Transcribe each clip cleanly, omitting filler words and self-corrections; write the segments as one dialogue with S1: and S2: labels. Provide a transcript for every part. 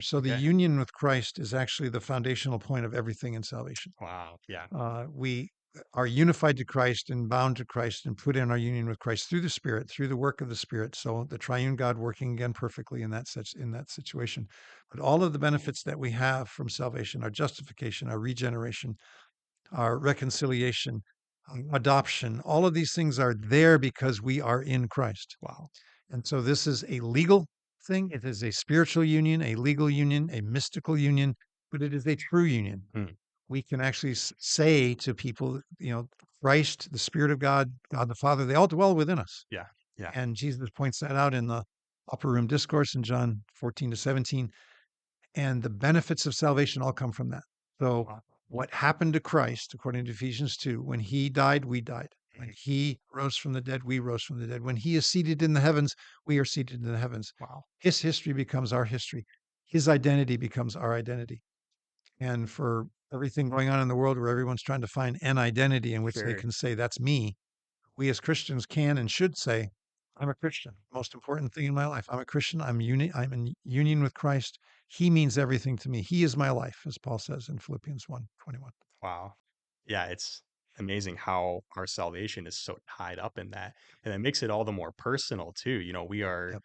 S1: So the
S2: Okay.
S1: union with Christ is actually the foundational point of everything in salvation.
S2: Wow. Yeah.
S1: We are unified to Christ and bound to Christ and put in our union with Christ through the Spirit, through the work of the Spirit. So the triune God working again perfectly in that situation. But all of the benefits that we have from salvation, our justification, our regeneration, our reconciliation, adoption, all of these things are there because we are in Christ.
S2: Wow.
S1: And so this is a legal thing. It is a spiritual union, a legal union, a mystical union, but it is a true union.
S2: Hmm.
S1: We can actually say to people, Christ, the Spirit of God, God the Father, they all dwell within us.
S2: Yeah. Yeah.
S1: And Jesus points that out in the upper room discourse in John 14 to 17. And the benefits of salvation all come from that. So,
S2: Wow.
S1: what happened to Christ, according to Ephesians 2, when he died, we died. When
S2: Mhm.
S1: he rose from the dead, we rose from the dead. When he is seated in the heavens, we are seated in the heavens.
S2: Wow.
S1: His history becomes our history. His identity becomes our identity. And for everything going on in the world where everyone's trying to find an identity in which they
S2: Sure.
S1: can say, that's me, we as Christians can and should say, I'm a Christian. Most important thing in my life. I'm a Christian. I'm in union with Christ. He means everything to me. He is my life, as Paul says in Philippians 1:21.
S2: Wow. Yeah, it's amazing how our salvation is so tied up in that. And it makes it all the more personal too. We are,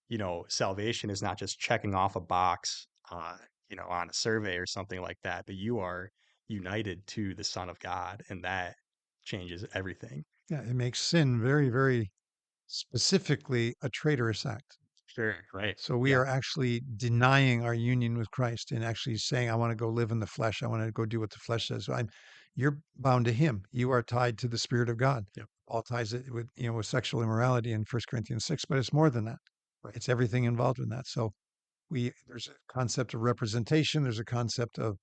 S1: Yep.
S2: salvation is not just checking off a box on a survey or something like that, but you are united to the Son of God, and that changes everything.
S1: Yeah. It makes sin very, very specifically a traitorous act.
S2: Sure. Right.
S1: So we
S2: Yeah.
S1: are actually denying our union with Christ and actually saying, I want to go live in the flesh. I want to go do what the flesh says. You're bound to him. You are tied to the Spirit of God.
S2: Yep.
S1: Paul ties it with sexual immorality in 1 Corinthians 6, but it's more than that.
S2: Right.
S1: It's everything involved in that. So there's a concept of representation. There's a concept of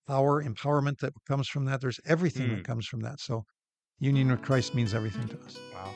S1: power, empowerment that comes from that. There's everything that
S2: Hmm.
S1: comes from that. So union with Christ means everything to us.
S2: Wow.